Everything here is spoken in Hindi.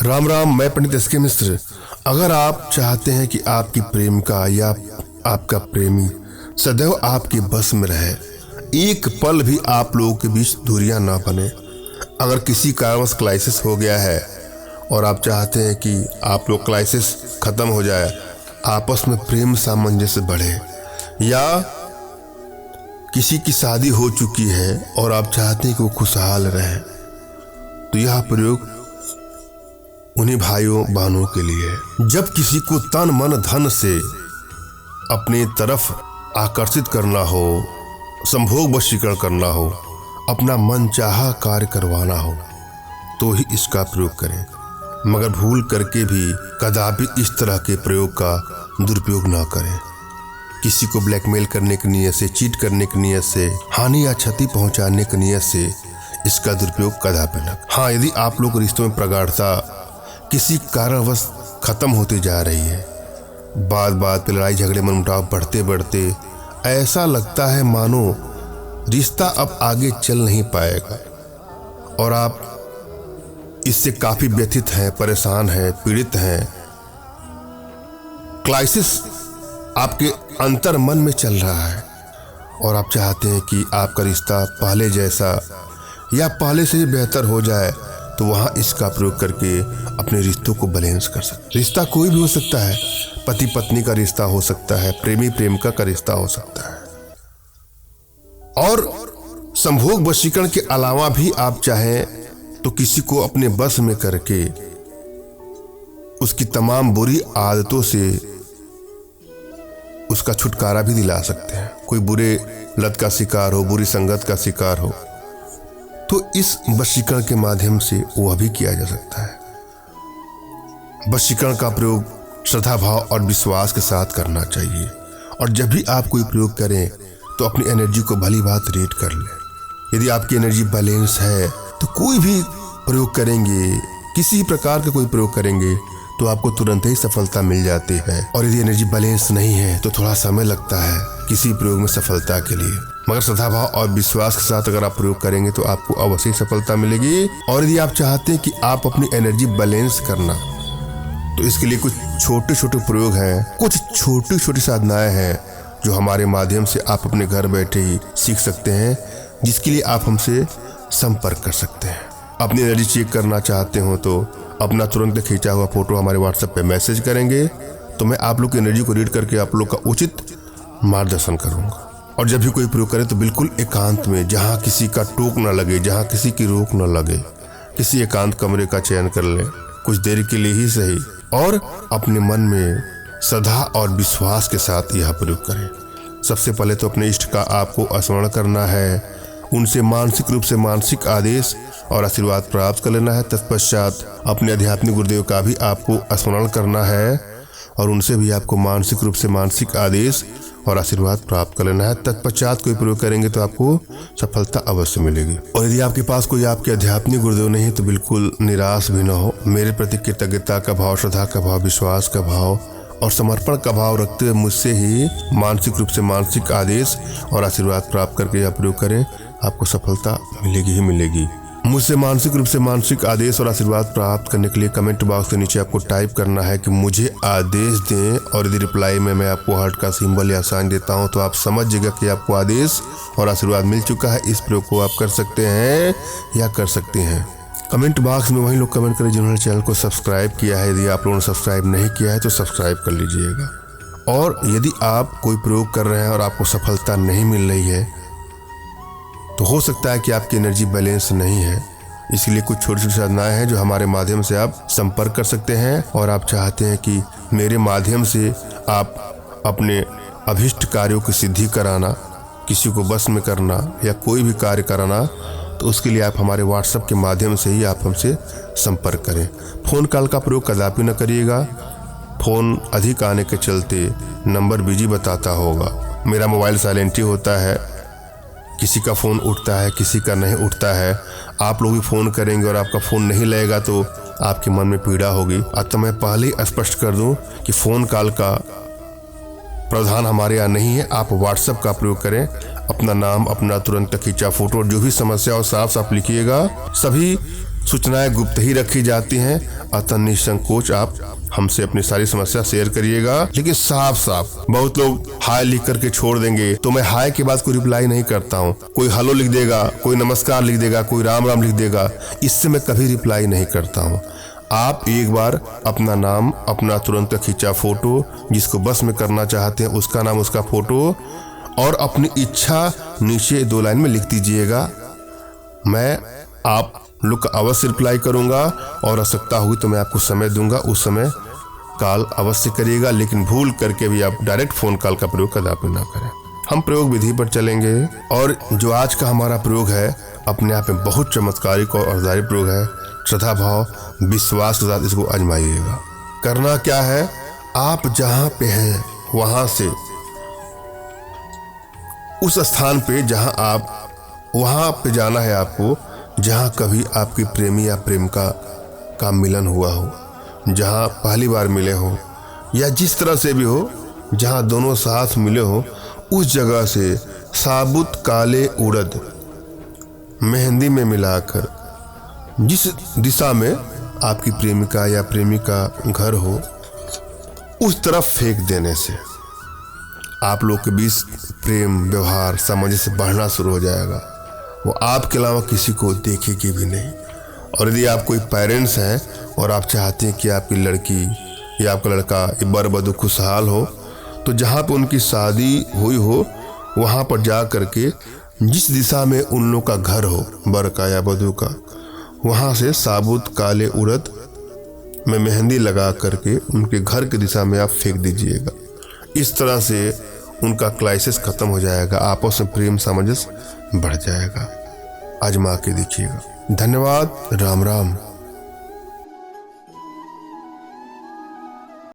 राम राम, मैं पंडित एस के मिश्र। अगर आप चाहते हैं कि आपकी प्रेमिका या आपका प्रेमी सदैव आपके बस में रहे, एक पल भी आप लोगों के बीच दूरियां ना बने, अगर किसी कारणवश क्राइसिस हो गया है और आप चाहते हैं कि आप लोग क्राइसिस खत्म हो जाए, आपस में प्रेम सामंजस्य बढ़े, या किसी की शादी हो चुकी है और आप चाहते हैं कि वो खुशहाल रहे, तो यह प्रयोग उन्हीं भाइयों बहनों के लिए है। जब किसी को तन मन धन से अपनी तरफ आकर्षित करना हो, संभोग वशीकरण करना हो, अपना मनचाहा कार्य करवाना हो, तो ही इसका प्रयोग करें, मगर भूल करके भी कदापि इस तरह के प्रयोग का दुरुपयोग ना करें। किसी को ब्लैकमेल करने की नीयत से, चीट करने की नीयत से, हानि या क्षति पहुंचाने की नीयत से इसका दुरुपयोग कदापि न। हाँ, यदि आप लोग रिश्तों में प्रगाढ़ता किसी कारणवश खत्म होती जा रही है, बात बात पे लड़ाई झगड़े मनमुटाव बढ़ते बढ़ते ऐसा लगता है मानो रिश्ता अब आगे चल नहीं पाएगा और आप इससे काफी व्यथित हैं, परेशान हैं, पीड़ित हैं, क्राइसिस आपके अंतर मन में चल रहा है और आप चाहते हैं कि आपका रिश्ता पहले जैसा या पहले से बेहतर हो जाए, तो वहां इसका प्रयोग करके अपने रिश्तों को बैलेंस कर सकते। रिश्ता कोई भी हो सकता है, पति पत्नी का रिश्ता हो सकता है, प्रेमी प्रेमिका का रिश्ता हो सकता है, और संभोग वशीकरण के अलावा भी आप चाहें तो किसी को अपने बस में करके उसकी तमाम बुरी आदतों से उसका छुटकारा भी दिला सकते हैं। कोई बुरे लत का शिकार हो, बुरी संगत का शिकार हो, तो इस वशीकरण के माध्यम से वह भी किया जा सकता है। वशीकरण का प्रयोग श्रद्धा भाव और विश्वास के साथ करना चाहिए, और जब भी आप कोई प्रयोग करें तो अपनी एनर्जी को भली बात रेट कर लें। यदि आपकी एनर्जी बैलेंस है तो कोई भी प्रयोग करेंगे, किसी प्रकार का कोई प्रयोग करेंगे तो आपको तुरंत ही सफलता मिल जाती है, और यदि एनर्जी बैलेंस नहीं है तो थोड़ा समय लगता है किसी प्रयोग में सफलता के लिए, मगर श्रद्धाभाव और विश्वास के साथ अगर आप प्रयोग करेंगे तो आपको अवश्य सफलता मिलेगी। और यदि आप चाहते हैं कि आप अपनी एनर्जी बैलेंस करना, तो इसके लिए कुछ छोटे छोटे प्रयोग हैं, कुछ छोटी छोटी साधनाएं हैं जो हमारे माध्यम से आप अपने घर बैठे ही सीख सकते हैं, जिसके लिए आप हमसे संपर्क कर सकते हैं। अपनी एनर्जी चेक करना चाहते हो तो अपना तुरंत खींचा हुआ फोटो हमारे व्हाट्सएप पे मैसेज करेंगे, तो मैं आप लोग की एनर्जी को रीड करके आप लोग का उचित मार्गदर्शन करूंगा। और जब भी कोई प्रयोग करें तो बिल्कुल एकांत में, जहां किसी का टोक न लगे, जहां किसी की रोक न लगे, किसी एकांत कमरे का चयन कर लें, कुछ देर के लिए ही सही, और अपने मन में श्रद्धा और विश्वास के साथ यह प्रयोग करें। सबसे पहले तो अपने इष्ट का आपको स्मरण करना है, उनसे मानसिक रूप से मानसिक आदेश और आशीर्वाद प्राप्त कर लेना है। तत्पश्चात अपने आध्यात्मिक गुरुदेव का भी आपको स्मरण करना है और उनसे भी आपको मानसिक रूप से मानसिक आदेश और आशीर्वाद प्राप्त कर लेना है। तत्पश्चात कोई प्रयोग करेंगे तो आपको सफलता अवश्य मिलेगी। और यदि आपके पास कोई आपके आध्यात्मिक गुरुदेव नहीं है तो बिल्कुल निराश भी न हो। मेरे प्रति कृतज्ञता का भाव, श्रद्धा का भाव, विश्वास का भाव और समर्पण का भाव रखते हुए मुझसे ही मानसिक रूप से मानसिक आदेश और आशीर्वाद प्राप्त करके यह प्रयोग करें, आपको सफलता मिलेगी ही मिलेगी। मुझसे मानसिक रूप से मानसिक आदेश और आशीर्वाद प्राप्त करने के लिए कमेंट बॉक्स के नीचे आपको टाइप करना है कि मुझे आदेश दें, और यदि रिप्लाई में मैं आपको हार्ट का सिंबल या साइन देता हूं तो आप समझ जाइएगा कि आपको आदेश और आशीर्वाद मिल चुका है। इस प्रयोग को आप कर सकते हैं या कर सकते हैं। कमेंट बॉक्स में वही लोग कमेंट करें जिन्होंने चैनल को सब्सक्राइब किया है। यदि आप लोगों ने सब्सक्राइब नहीं किया है तो सब्सक्राइब कर लीजिएगा। और यदि आप कोई प्रयोग कर रहे हैं और आपको सफलता नहीं मिल रही है तो हो सकता है कि आपकी एनर्जी बैलेंस नहीं है। इसलिए कुछ छोटी छोटी साधनाएं हैं जो हमारे माध्यम से आप संपर्क कर सकते हैं, और आप चाहते हैं कि मेरे माध्यम से आप अपने अभिष्ट कार्यों की सिद्धि कराना, किसी को बस में करना या कोई भी कार्य कराना, तो उसके लिए आप हमारे व्हाट्सएप के माध्यम से ही आप हमसे संपर्क करें। फ़ोन कॉल का प्रयोग कदापि न करिएगा। फ़ोन अधिक आने के चलते नंबर बिजी बताता होगा। मेरा मोबाइल साइलेंट ही होता है, किसी का फ़ोन उठता है, किसी का नहीं उठता है। आप लोग भी फ़ोन करेंगे और आपका फ़ोन नहीं लगेगा तो आपके मन में पीड़ा होगी। अतः मैं पहले ही स्पष्ट कर दूं कि फ़ोन कॉल का प्रावधान हमारे यहाँ नहीं है। आप व्हाट्सएप का प्रयोग करें, अपना नाम, अपना तुरंत खींचा फोटो, जो भी समस्या हो साफ साफ लिखिएगा। सभी सूचनाएं गुप्त ही रखी जाती हैं, अतः निसंकोच आप हमसे अपनी सारी समस्या शेयर करिएगा, लेकिन साफ साफ। बहुत लोग हाय लिख करके छोड़ देंगे, तो मैं हाय के बाद कोई रिप्लाई नहीं करता हूँ। कोई हेलो लिख देगा, कोई नमस्कार लिख देगा, कोई राम राम लिख देगा, इससे मैं कभी रिप्लाई नहीं करता हूँ। आप एक बार अपना नाम, अपना तुरंत खींचा फोटो, जिसको बस में करना चाहते हैं उसका नाम, उसका फोटो और अपनी इच्छा नीचे 2 लाइन में लिख दीजिएगा। मैं आप लोग का अवश्य रिप्लाई करूंगा और आवश्यकता होगी तो मैं आपको समय दूंगा, उस समय कॉल अवश्य करिएगा, लेकिन भूल करके भी आप डायरेक्ट फोन कॉल का प्रयोग कदापि ना करें। हम प्रयोग विधि पर चलेंगे और जो आज का हमारा प्रयोग है अपने आप में बहुत चमत्कारिक और अर्धारी प्रयोग है। श्रद्धा भाव विश्वास के साथ इसको आजमाइएगा। करना क्या है, आप जहां पे हैं वहां से उस स्थान पे जहां आप, वहां पे जाना है आपको जहां कभी आपकी प्रेमी या प्रेमिका का मिलन हुआ हो, जहां पहली बार मिले हो या जिस तरह से भी हो, जहां दोनों साथ मिले हो, उस जगह से साबुत काले उड़द मेहंदी में मिलाकर जिस दिशा में आपकी प्रेमिका या प्रेमिका घर हो उस तरफ फेंक देने से आप लोग के बीच प्रेम, व्यवहार, सामंजस्य बढ़ना शुरू हो जाएगा। वो आपके अलावा किसी को देखेगी भी नहीं। और यदि आप कोई पेरेंट्स हैं और आप चाहते हैं कि आपकी लड़की या आपका लड़का बर बधू खुशहाल हो, तो जहाँ पे उनकी शादी हुई हो वहाँ पर जा करके जिस दिशा में उन लोग का घर हो, बर का या बधू का, वहाँ से साबुत काले उड़द में मेहंदी लगा करके उनके घर की दिशा में आप फेंक दीजिएगा। इस तरह से उनका क्राइसिस खत्म हो जाएगा, आपस में प्रेम सामंजस्य बढ़ जाएगा। आजमा के देखिएगा। धन्यवाद। राम राम।